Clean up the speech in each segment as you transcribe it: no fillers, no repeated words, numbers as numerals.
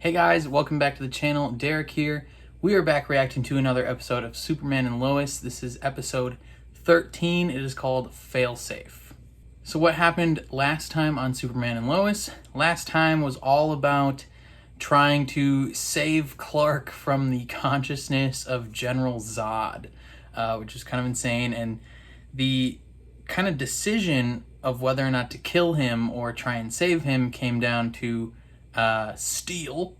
Hey guys, welcome back to the channel. Derek here. We are back reacting to another episode of Superman and Lois. This is episode 13. It is called Failsafe. So what happened last time on Superman and Lois? Last time was all about trying to save Clark from the consciousness of General Zod, which is kind of insane. And the kind of decision of whether or not to kill him or try and save him came down to Steel,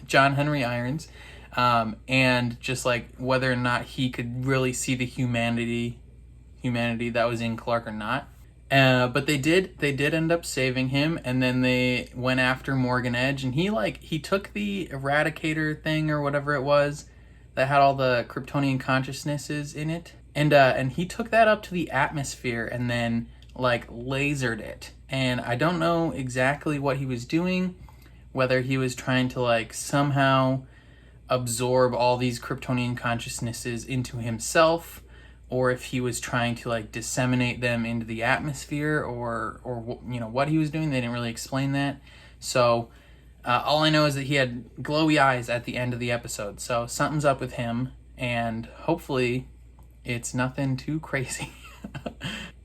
John Henry Irons, and just like whether or not he could really see the humanity that was in Clark or not. But they did end up saving him, and then they went after Morgan Edge, and he took the Eradicator thing or whatever it was that had all the Kryptonian consciousnesses in it, and he took that up to the atmosphere and then like lasered it. And I don't know exactly what he was doing, whether he was trying to like somehow absorb all these Kryptonian consciousnesses into himself, or if he was trying to like disseminate them into the atmosphere, or you know what he was doing. They didn't really explain that. So all I know is that he had glowy eyes at the end of the episode. So something's up with him, and hopefully it's nothing too crazy.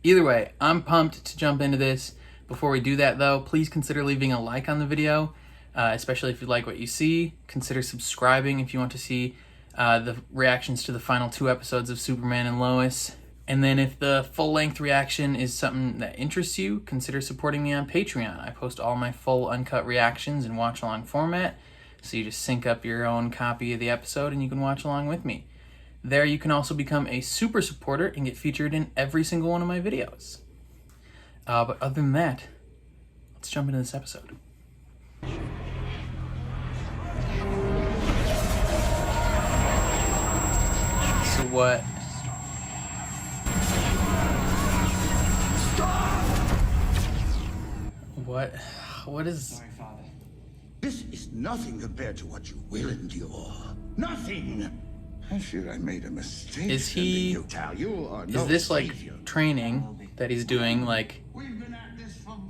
Either way, I'm pumped to jump into this. Before we do that though, please consider leaving a like on the video, especially if you like what you see. Consider subscribing if you want to see the reactions to the final 2 episodes of Superman and Lois. And then if the full-length reaction is something that interests you, consider supporting me on Patreon. I post all my full uncut reactions in watch-along format, so you just sync up your own copy of the episode and you can watch along with me. There you can also become a super supporter and get featured in every single one of my videos. But other than that, let's jump into this episode. So what? What is... Sorry, Father. This is nothing compared to what you will endure. Nothing! I fear I made a mistake. Is he... You, Tal. You are Is no this like savior. training that he's doing, like...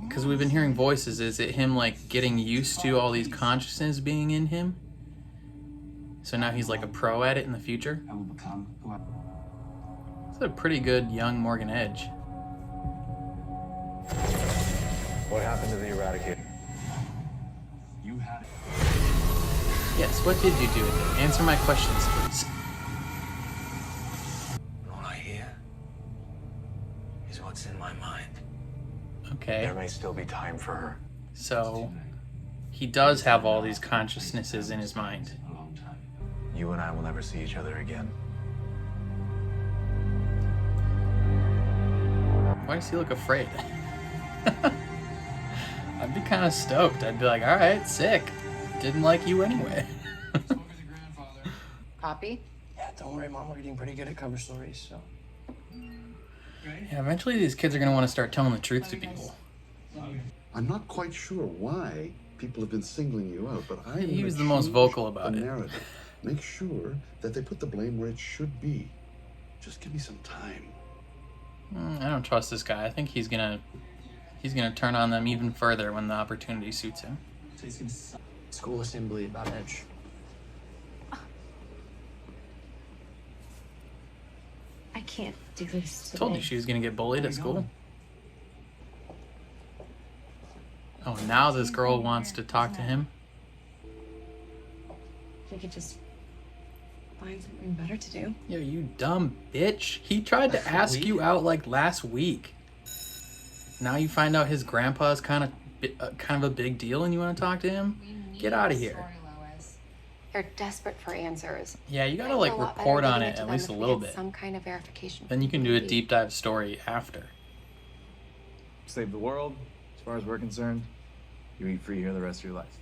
Because we've been hearing voices. Is it him like getting used to all these consciousness being in him? So now he's like a pro at it in the future? I will become who I... It's a pretty good young Morgan Edge. What happened to the Eradicator? You had it. Yes, what did you do with it? Answer my questions, please. All I hear is what's in my mind. Okay. There may still be time for her. So he does have all these consciousnesses in his mind. A long time. You and I will never see each other again. Why does he look afraid? I'd be kind of stoked. I'd be like, all right, sick. Didn't like you anyway. Spoke with your grandfather. Copy? Yeah, don't worry, Mom. We're getting pretty good at cover stories, so. Yeah, eventually these kids are going to want to start telling the truth to people. I'm not quite sure why people have been singling you out, but I'm He was gonna the most change vocal about the it. narrative. Make sure that they put the blame where it should be. Just give me some time. I don't trust this guy. I think he's gonna turn on them even further when the opportunity suits him. So he's gonna suck. School assembly about Edge. I can't do this today. Told you she was gonna get bullied at school. Oh, now this girl wants to talk to him. We could just find something better to do. Yo, you dumb bitch. He tried to ask you out like last week. Now you find out his grandpa's kind of a big deal and you want to talk to him? Get out of here. They're desperate for answers. Yeah, you gotta like report on it at least a little bit. Some kind of verification. Then you can do a deep dive story after. Save the world, as far as we're concerned. You eat free here the rest of your life.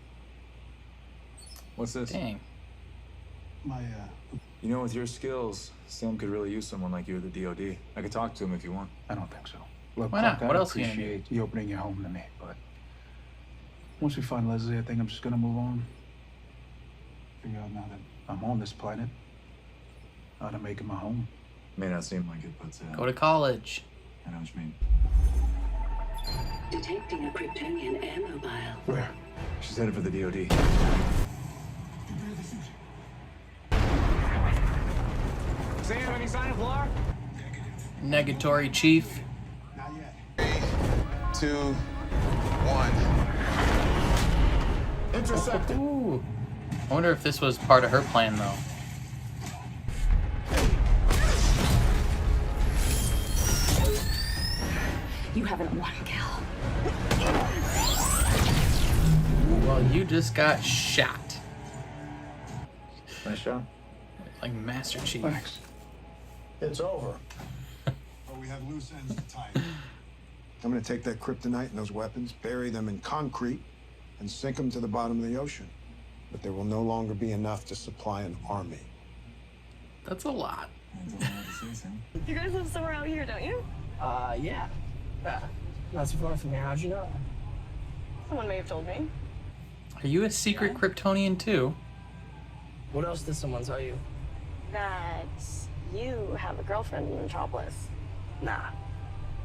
What's this? Dang. My, You know, with your skills, Sam could really use someone like you at the DOD. I could talk to him if you want. I don't think so. Look, Why not? Clark, What I else are you gonna do? appreciate you opening your home to me, but once we find Leslie, I think I'm just gonna move on. Figure out now that I'm on this planet, how to make it my home. May not seem like it, but Go to college. I know what you mean. Detecting a Kryptonian air mobile. Where? She's headed for the DOD. Sam, any sign of Lar? Negatory chief. Not yet. 3, 2, 1. Intercepted. Ooh. I wonder if this was part of her plan, though. You haven't one kill. Well, you just got shot. Nice shot. Like Master Chief. Thanks. It's over. But we have loose ends to tie. I'm gonna take that kryptonite and those weapons, bury them in concrete, and sink them to the bottom of the ocean. But there will no longer be enough to supply an army. That's a lot. You guys live somewhere out here, don't you? Yeah. Not so far from here. How'd you know? Someone may have told me. Are you a secret Kryptonian too? What else did someone tell you? That you have a girlfriend in Metropolis. Nah.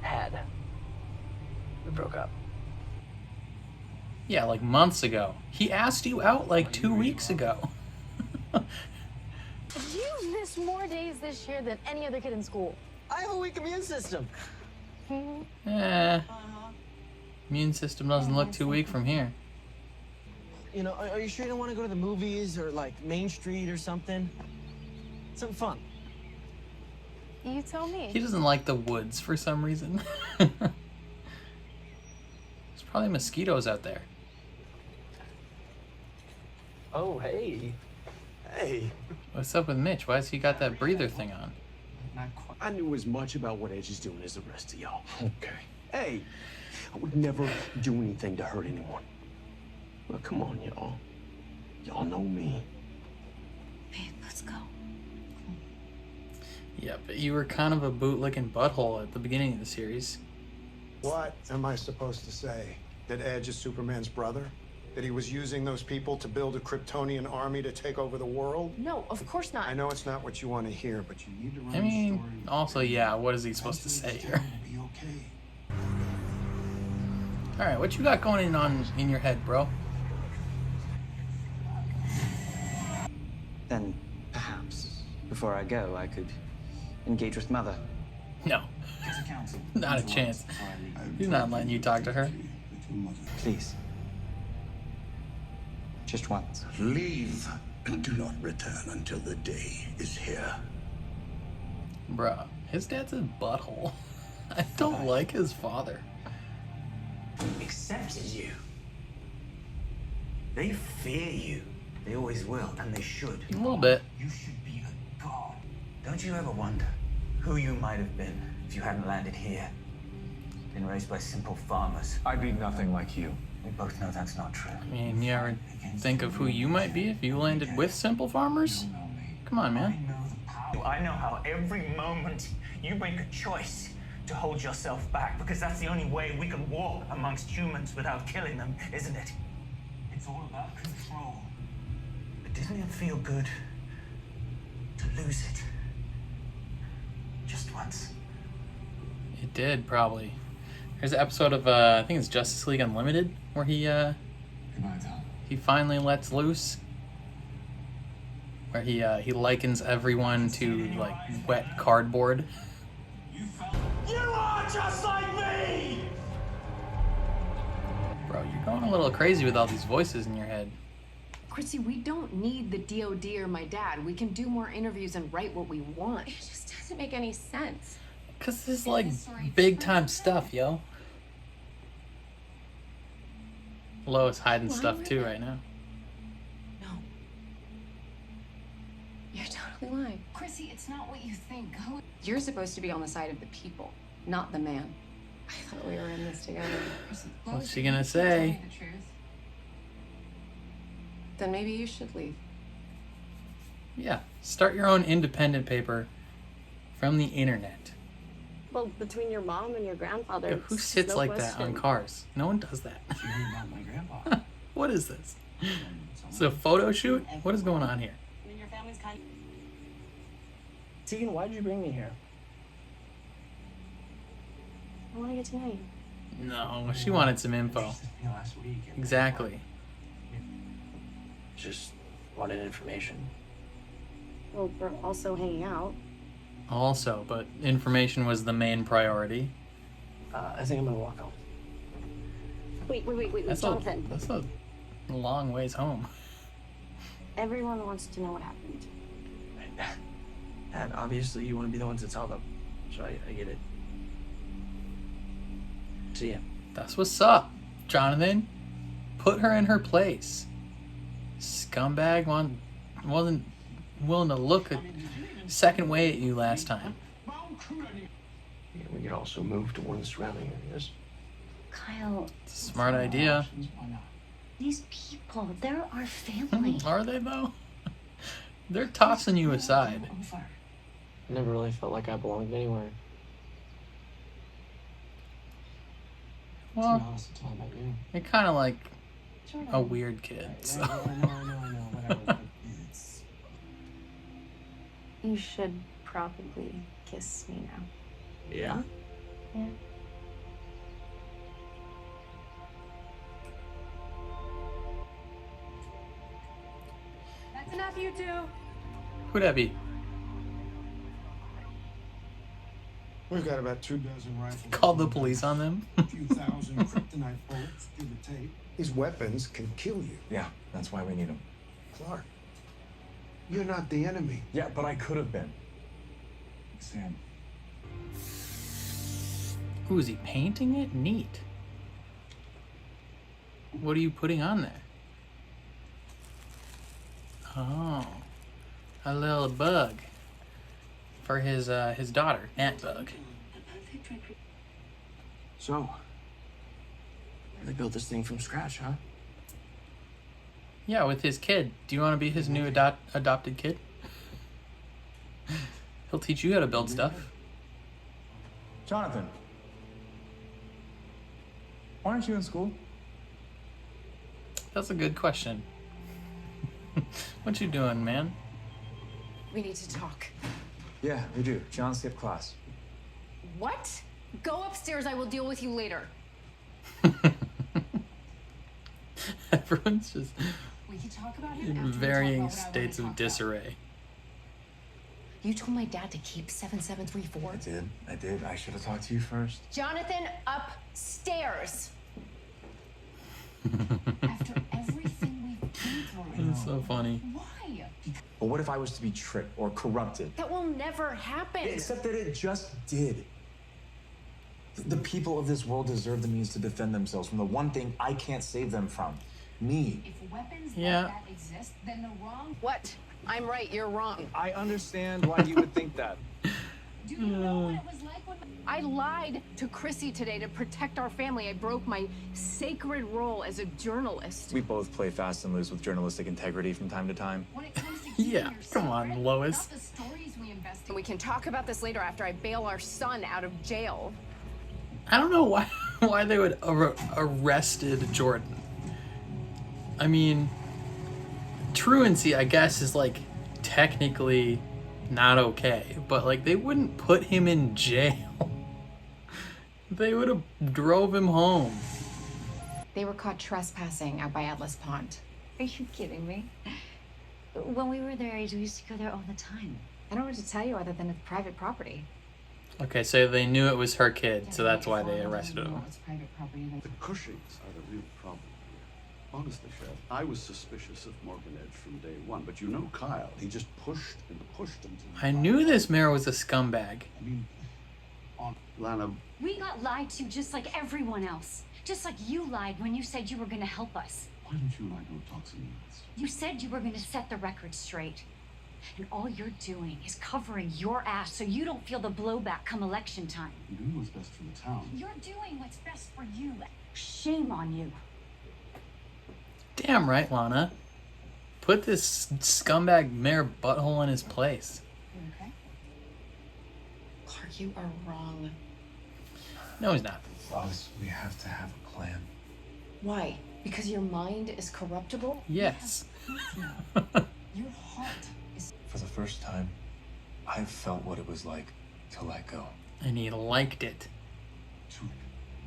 Had. We broke up. Yeah, like months ago. He asked you out like 2 weeks ago. You've missed more days this year than any other kid in school. I have a weak immune system. Immune system doesn't look too weak from here. You know, are you sure you don't want to go to the movies or like Main Street or something? Something fun. You tell me. He doesn't like the woods for some reason. There's probably mosquitoes out there. Oh, hey. Hey. What's up with Mitch? Why has he got that breather thing on? Not quite. I knew as much about what Edge is doing as the rest of y'all. Okay. Hey, I would never do anything to hurt anyone. Well, come on, y'all. Y'all know me. Babe, let's go. Yeah, but you were kind of a bootlicking butthole at the beginning of the series. What am I supposed to say? That Edge is Superman's brother? That he was using those people to build a Kryptonian army to take over the world? No, of course not. I know it's not what you want to hear, but you need to run I mean, the story. also, yeah, what is he supposed to say here? Be okay. Alright, what you got going on in your head, bro? Then, perhaps, before I go, I could engage with Mother. No. Not a chance. He's not letting you talk to her. Please. Just once. Leave and do not return until the day is here. Bruh, his dad's a butthole. I don't like his father. Accepted you. They fear you. They always will, and they should. A little bit. You should be a god. Don't you ever wonder who you might have been if you hadn't landed here? Been raised by simple farmers. I'd be nothing like you. We both know that's not true. I mean, you ever think of who you might be if you landed with simple farmers? Come on, man. I know how every moment you make a choice to hold yourself back, because that's the only way we can walk amongst humans without killing them, isn't it? It's all about control. But didn't it feel good to lose it? Just once. It did, probably. There's an episode of, I think it's Justice League Unlimited, where he finally lets loose. Where he likens everyone to, like, wet cardboard. You are just like me! Bro, you're going a little crazy with all these voices in your head. Chrissy, we don't need the DOD or my dad. We can do more interviews and write what we want. It just doesn't make any sense. Cause this is like big time stuff, yo. Lois hiding stuff too right now. No. You're totally lying. Chrissy, it's not what you think. You're supposed to be on the side of the people, not the man. I thought we were in this together. What's she gonna say? Then maybe you should leave. Yeah, start your own independent paper from the internet. Well, between your mom and your grandfather, Yo, who sits no like that on question. cars? No one does that. You hear about my grandpa? What is this? It's a photo shoot? What is going on here? I mean, your family's kind of... Tegan, why'd you bring me here? I want to get to know you. No, she wanted some info. Last week. Exactly. Just wanted information. Well, we're also hanging out. Also, but information was the main priority. I think I'm gonna walk home. Wait, That's Jonathan. that's a long ways home. Everyone wants to know what happened. And obviously you want to be the one to tell them. So I get it. See ya. That's what's up, Jonathan. Put her in her place. Scumbag wasn't willing to look a second way at you last time. Yeah, we could also move to one of the surrounding areas. Kyle, Smart idea. these people, they're our family. Are they though? They're tossing you aside. I never really felt like I belonged anywhere. Well, you're kind of like a weird kid. So. I know, whatever. You should probably kiss me now. Yeah? Yeah. That's enough, you two. Who'd that be? We've got about 24 rifles. Called the police on them? A few thousand kryptonite bullets, give or take. These weapons can kill you. Yeah, that's why we need them. Clark, you're not the enemy. Yeah, but I could have been. Sam. Ooh, is he painting it? Neat. What are you putting on there? Oh, a little bug for his daughter, Aunt Bug. So, they built this thing from scratch, huh? Yeah, with his kid. Do you want to be his new adopted kid? He'll teach you how to build stuff. Jonathan. Why aren't you in school? That's a good question. What you doing, man? We need to talk. Yeah, we do. John skipped class. What? Go upstairs. I will deal with you later. Everyone's just We can talk about it in after we talk varying about what I wanna states talk of about. disarray. You told my dad to keep 7734? I did. I should have talked to you first. Jonathan, upstairs. After everything we've been through. It's so funny. Why? But what if I was to be tricked or corrupted? That will never happen. Except that it just did. The people of this world deserve the means to defend themselves from the one thing I can't save them from. Me. If weapons Yeah. like that exist, then the wrong... What? I'm right, you're wrong. I understand why you would think that. Do you know what it was like when... I lied to Chrissy today to protect our family. I broke my sacred role as a journalist. We both play fast and loose with journalistic integrity from time to time. When it comes to Yeah, come on, Lois. the stories we invest in. We can talk about this later after I bail our son out of jail. I don't know why they would arrested Jordan. I mean, truancy, I guess, is like technically not okay, but like they wouldn't put him in jail. They would have drove him home. They were caught trespassing out by Atlas Pond. Are you kidding me? When we were their age, we used to go there all the time. I don't know what to tell you other than it's private property. Okay, so they knew it was her kid, so that's why they arrested him. It's private property. The Cushings are the real problem here. Honestly, Sheriff, I was suspicious of Morgan Edge from day one, but you know Kyle. He just pushed and pushed until... I knew this mayor was a scumbag. I mean, on Lana, We got lied to just like everyone else. Just like you lied when you said you were going to help us. why don't you and I go talk some minutes? You said you were going to set the record straight. And all you're doing is covering your ass so you don't feel the blowback come election time. I'm doing what's best for the town. You're doing what's best for you. Shame on you. Damn right, Lana. Put this scumbag mayor butthole in his place. You okay? Clark, you are wrong. No, he's not. Lois, we have to have a plan. Why? Because your mind is corruptible? Yes. Your heart is... For the first time, I felt what it was like to let go. And he liked it.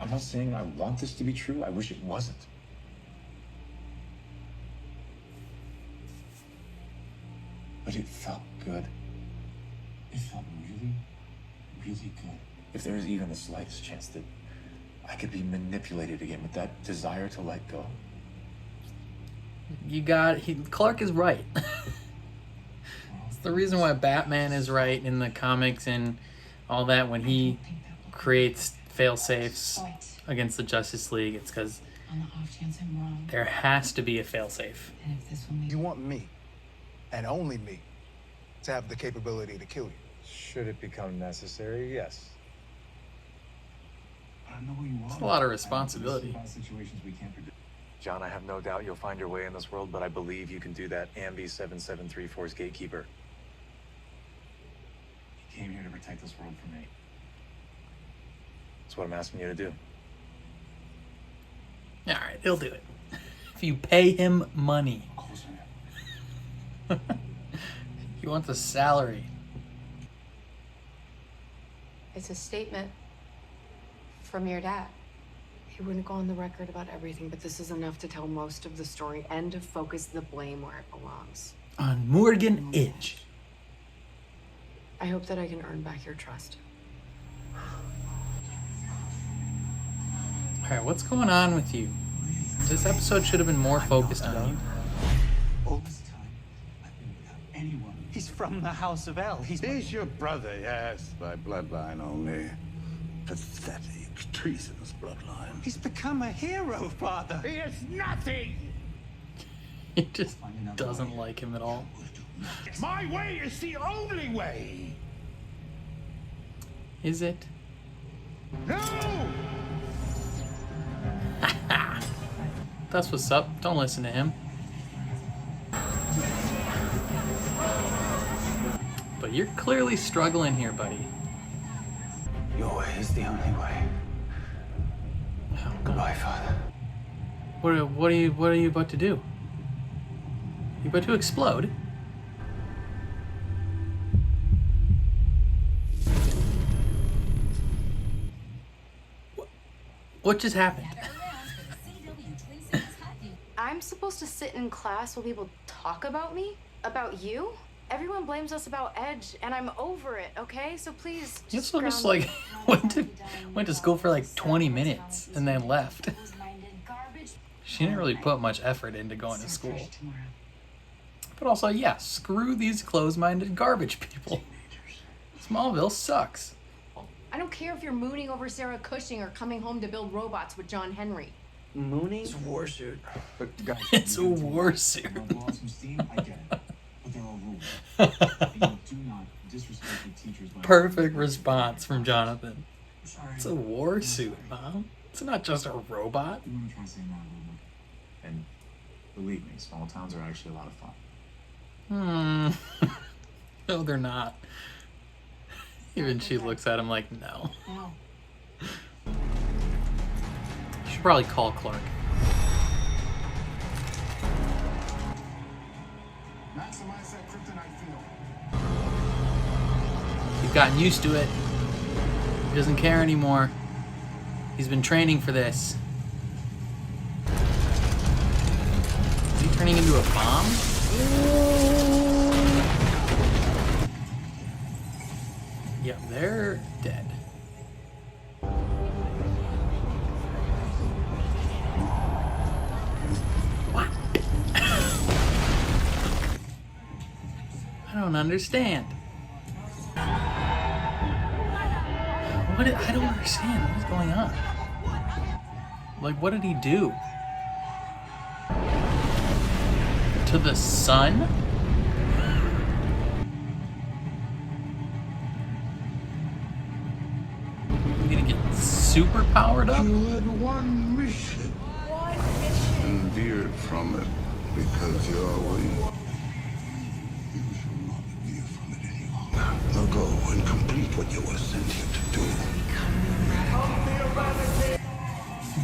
I'm not saying I want this to be true. I wish it wasn't. But it felt good. It felt really, really good. If there was even the slightest chance that I could be manipulated again with that desire to let go. Clark is right. It's the reason why Batman is right in the comics and all that when he creates fail-safes against the Justice League. It's because On the off chance I'm wrong. there has to be a fail-safe. And if this will make You want me, and only me, to have the capability to kill you. Should it become necessary, yes. I know who you are. It's a lot of responsibility. About situations we can't predict. John, I have no doubt you'll find your way in this world, but I believe you can do that. Ambi 7734's gatekeeper. He came here to protect this world from me. That's what I'm asking you to do. All right, he'll do it. If you pay him money. Of course I am. He wants a salary. It's a statement from your dad. He wouldn't go on the record about everything, but this is enough to tell most of the story and to focus the blame where it belongs. On Morgan Edge. I hope that I can earn back your trust. All right, what's going on with you? This episode should have been more focused on you. All this time, I've been without anyone. He's from the House of L. He's your brother, yes, by bloodline only. Pathetic, treasonous bloodline. He's become a hero, Father. He is nothing! He just doesn't like him at all. My way is the only way! Is it? No! That's what's up. Don't listen to him. But you're clearly struggling here, buddy. Your way is the only way. Goodbye, Father. What are you about to do? You about to explode? What just happened? I'm supposed to sit in class while people talk about me? About you? Everyone blames us about Edge, and I'm over it, okay? So please This one just like went to school for like 20 minutes and then left. She didn't really put much effort into going to school. But also, yeah, screw these closed-minded garbage people. Smallville sucks. I don't care if you're mooning over Sarah Cushing or coming home to build robots with John Henry. Mooning? It's a war suit. But guys, It's a war suit. Lost some steam, I get it. But there are rules. And you do not disrespect the teachers by... Perfect response from Jonathan. Sorry. It's a war suit, Mom. It's not just a robot. You want to try saying that a little bit? And believe me, small towns are actually a lot of fun. No, they're not. Even she looks at him like, no. No. You should probably call Clark. Maximize that kryptonite field. He's gotten used to it. He doesn't care anymore. He's been training for this. Is he turning into a bomb? Yep, they're dead. What? I don't understand. I don't understand. What is going on? Like, what did he do? To the sun? I'm gonna get super powered up? You had one mission. And veered from it because you're weak. You shall not veer from it any longer. Now go and complete what you were sent here to do.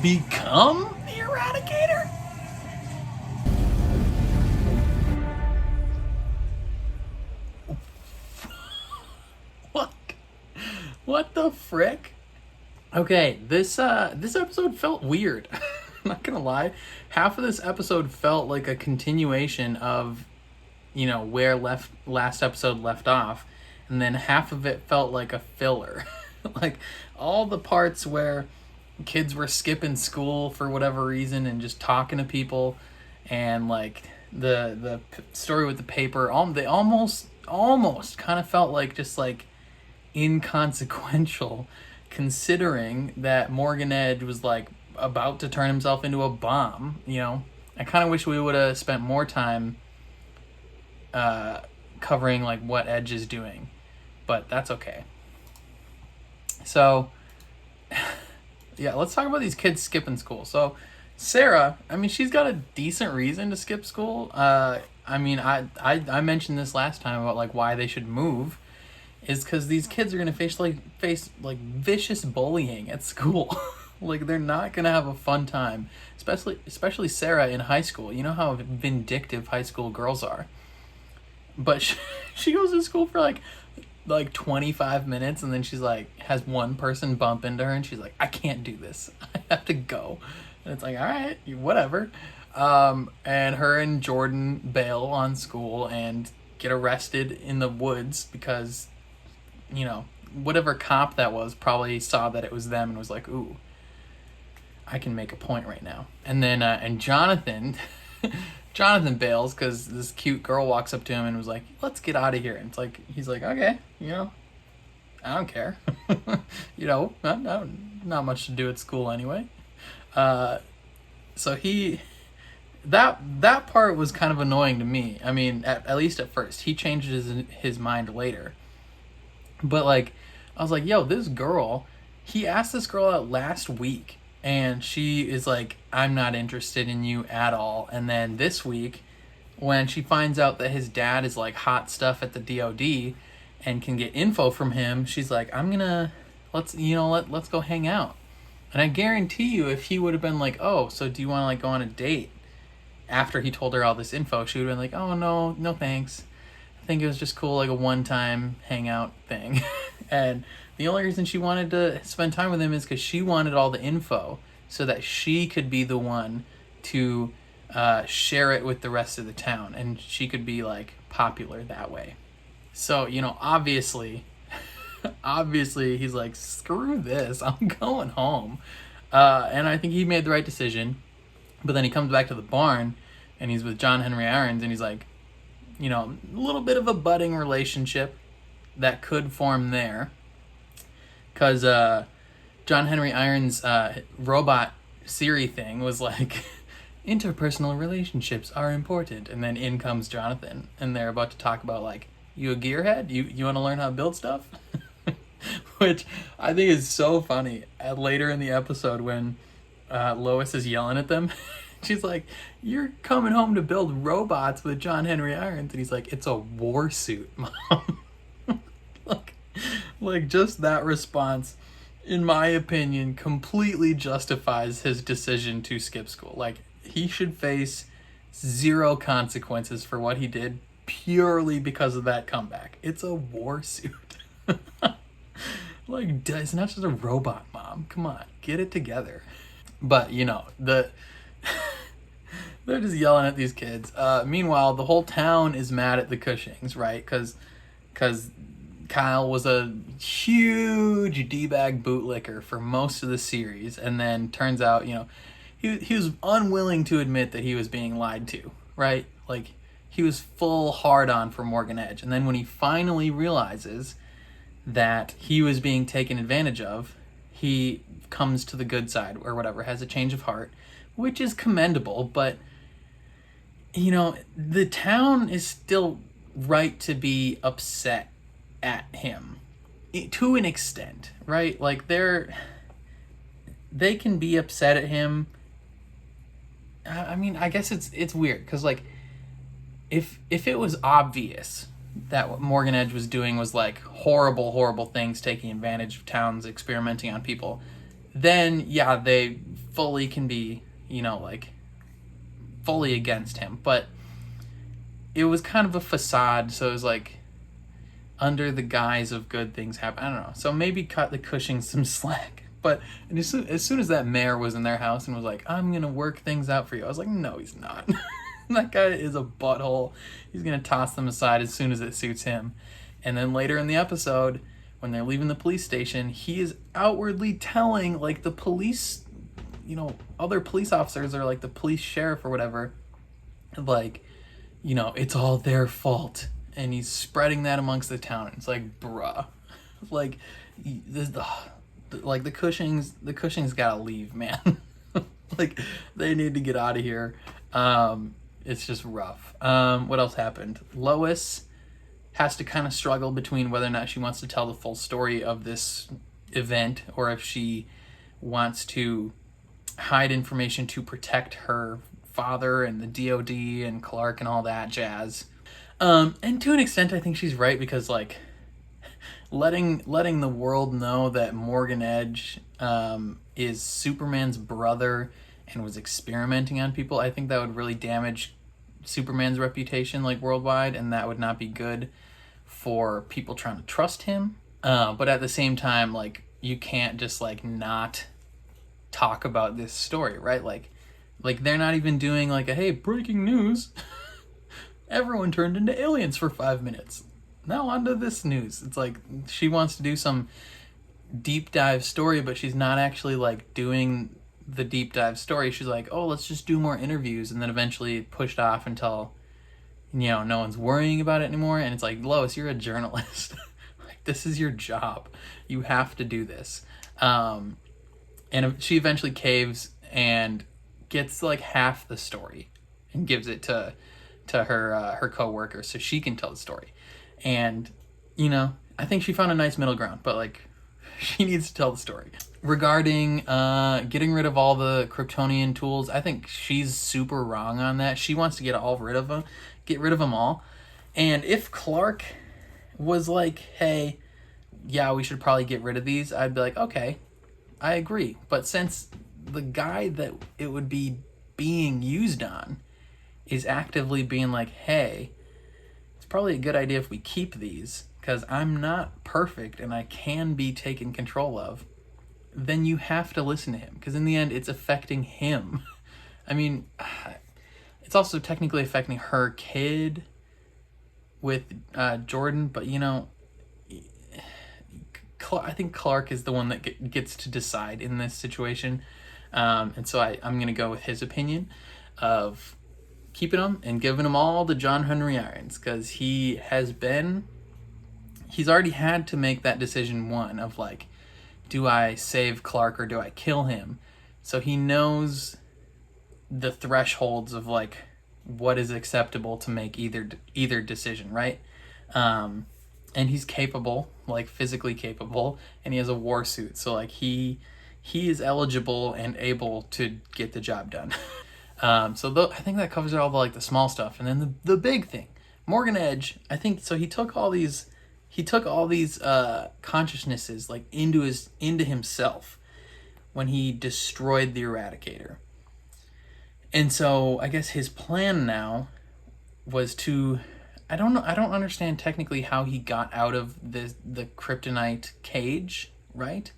Become the Eradicator? What the frick? Okay, this episode felt weird. I'm not gonna lie. Half of this episode felt like a continuation of you know, where last episode left off, and then half of it felt like a filler. Like all the parts where kids were skipping school for whatever reason and just talking to people, and like the story with the paper, they almost kind of felt like just like inconsequential, considering that Morgan Edge was like about to turn himself into a bomb. You know, I kind of wish we would have spent more time covering like what Edge is doing, but that's okay. So yeah, let's talk about these kids skipping school. So Sarah, I mean, she's got a decent reason to skip school. I mean, I mentioned this last time about like why they should move, is because these kids are gonna face vicious bullying at school. Like they're not gonna have a fun time, especially Sarah in high school. You know how vindictive high school girls are. But she goes to school for like 25 minutes, and then she's like has one person bump into her and she's like, I can't do this, I have to go. And it's like, all right, whatever. And her and Jordan bail on school and get arrested in the woods because, you know, whatever cop that was probably saw that it was them and was like, ooh, I can make a point right now. And then and Jonathan Jonathan bails because this cute girl walks up to him and was like, let's get out of here. And it's like, he's like, okay, you know, I don't care. You know, not much to do at school anyway. So that part was kind of annoying to me. I mean, at least at first. He changes his mind later. But like, I was like, yo, this girl, he asked this girl out last week, and she is like, I'm not interested in you at all. And then this week, when she finds out that his dad is like hot stuff at the DOD and can get info from him, she's like, let's go hang out. And I guarantee you, if he would have been like, oh, so do you want to like go on a date? After he told her all this info, she would have been like, oh, no thanks. I think it was just cool, like a one-time hangout thing. And the only reason she wanted to spend time with him is because she wanted all the info so that she could be the one to share it with the rest of the town, and she could be like popular that way. So, you know, obviously he's like, screw this, I'm going home. And I think he made the right decision. But then he comes back to the barn and he's with John Henry Irons, and he's like, you know, a little bit of a budding relationship that could form there. Because John Henry Irons' robot Siri thing was like, interpersonal relationships are important. And then in comes Jonathan, and they're about to talk about like, you a gearhead? You want to learn how to build stuff? Which I think is so funny. Later in the episode when Lois is yelling at them, she's like, you're coming home to build robots with John Henry Irons. And he's like, it's a war suit, Mom. like just that response, in my opinion, completely justifies his decision to skip school. Like, he should face 0 consequences for what he did purely because of that comeback. It's a war suit. Like, it's not just a robot, Mom. Come on, get it together. But, you know, they're just yelling at these kids. Meanwhile, the whole town is mad at the Cushings, right? Because Kyle was a huge D-bag bootlicker for most of the series, and then turns out, you know, he was unwilling to admit that he was being lied to, right? Like, he was full hard-on for Morgan Edge. And then when he finally realizes that he was being taken advantage of, he comes to the good side or whatever, has a change of heart, which is commendable. But, you know, the town is still right to be upset at him to an extent, right? Like, they can be upset at him. I mean, I guess it's weird because, like, if it was obvious that what Morgan Edge was doing was like horrible things, taking advantage of towns, experimenting on people, then yeah, they fully can be, you know, like fully against him. But it was kind of a facade, so it was like under the guise of good things happen. I don't know. So maybe cut the Cushing some slack. But as soon as that mayor was in their house and was like, I'm gonna work things out for you, I was like, no, he's not. That guy is a butthole. He's gonna toss them aside as soon as it suits him. And then later in the episode, when they're leaving the police station, he is outwardly telling, like, the police, you know, other police officers, or like the police sheriff or whatever, like, you know, it's all their fault. And he's spreading that amongst the town. It's like, bruh. Like, like the Cushings gotta leave, man. Like, they need to get out of here. It's just rough. What else happened? Lois has to kind of struggle between whether or not she wants to tell the full story of this event, or if she wants to hide information to protect her father and the DOD and Clark and all that jazz. And to an extent, I think she's right, because, like, letting the world know that Morgan Edge is Superman's brother and was experimenting on people, I think that would really damage Superman's reputation, like, worldwide, and that would not be good for people trying to trust him. But at the same time, like, you can't just, like, not talk about this story, right? Like they're not even doing, like, a, hey, breaking news. Everyone turned into aliens for 5 minutes. Now on to this news. It's like she wants to do some deep dive story, but she's not actually, like, doing the deep dive story. She's like, oh, let's just do more interviews, and then eventually pushed off until, you know, no one's worrying about it anymore. And it's like, Lois, you're a journalist. Like, this is your job. You have to do this. And she eventually caves and gets, like, half the story and gives it to her co-worker so she can tell the story. And, you know, I think she found a nice middle ground, but, like, she needs to tell the story. Regarding getting rid of all the Kryptonian tools, I think she's super wrong on that. She wants to get rid of them all. And if Clark was like, hey, yeah, we should probably get rid of these, I'd be like, okay, I agree. But since the guy that it would be being used on is actively being like, hey, it's probably a good idea if we keep these, because I'm not perfect and I can be taken control of, then you have to listen to him, because in the end, it's affecting him. I mean, it's also technically affecting her kid with Jordan, but, you know, I think Clark is the one that gets to decide in this situation. And so I'm going to go with his opinion of keeping them and giving them all to John Henry Irons, because he's already had to make that decision, one, of, like, do I save Clark or do I kill him? So he knows the thresholds of, like, what is acceptable to make either decision, right? And he's capable, like, physically capable, and he has a war suit, so, like, he is eligible and able to get the job done. I think that covers all the, like, the small stuff. And then the big thing, Morgan Edge, I think, so he took all these consciousnesses, like, into himself when he destroyed the Eradicator. And so I guess his plan now was to, I don't understand technically how he got out of the kryptonite cage, right?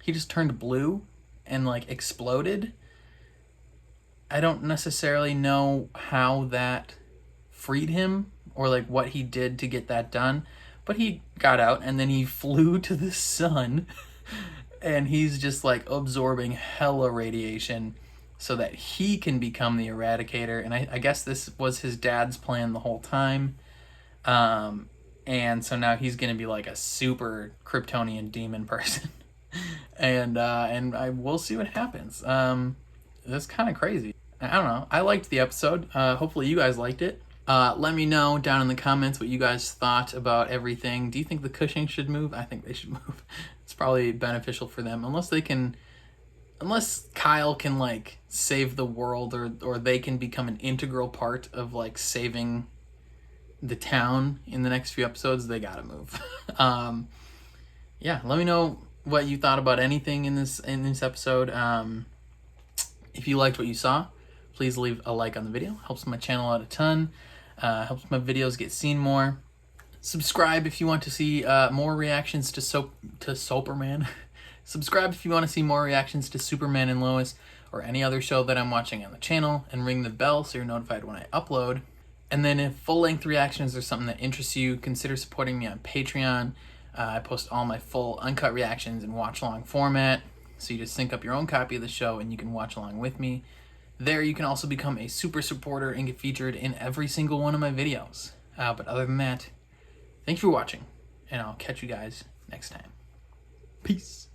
He just turned blue and, like, exploded. I don't necessarily know how that freed him, or, like, what he did to get that done, but he got out, and then he flew to the sun, and he's just, like, absorbing hella radiation so that he can become the Eradicator. And I guess this was his dad's plan the whole time. And so now he's going to be, like, a super Kryptonian demon person. and we'll see what happens. That's kind of crazy. I don't know. I liked the episode. Hopefully you guys liked it. Let me know down in the comments what you guys thought about everything. Do you think the Cushing should move? I think they should move. It's probably beneficial for them. Unless Kyle can, like, save the world, or they can become an integral part of, like, saving the town in the next few episodes, they gotta move. Yeah, let me know what you thought about anything in this episode. If you liked what you saw, please leave a like on the video. Helps my channel out a ton. Helps my videos get seen more. Subscribe if you want to see more reactions to Superman. Subscribe if you want to see more reactions to Superman and Lois, or any other show that I'm watching on the channel, and ring the bell so you're notified when I upload. And then if full-length reactions are something that interests you, consider supporting me on Patreon. I post all my full uncut reactions in watch-along format, so you just sync up your own copy of the show and you can watch along with me. There you can also become a super supporter and get featured in every single one of my videos. But other than that, thanks for watching, and I'll catch you guys next time. Peace.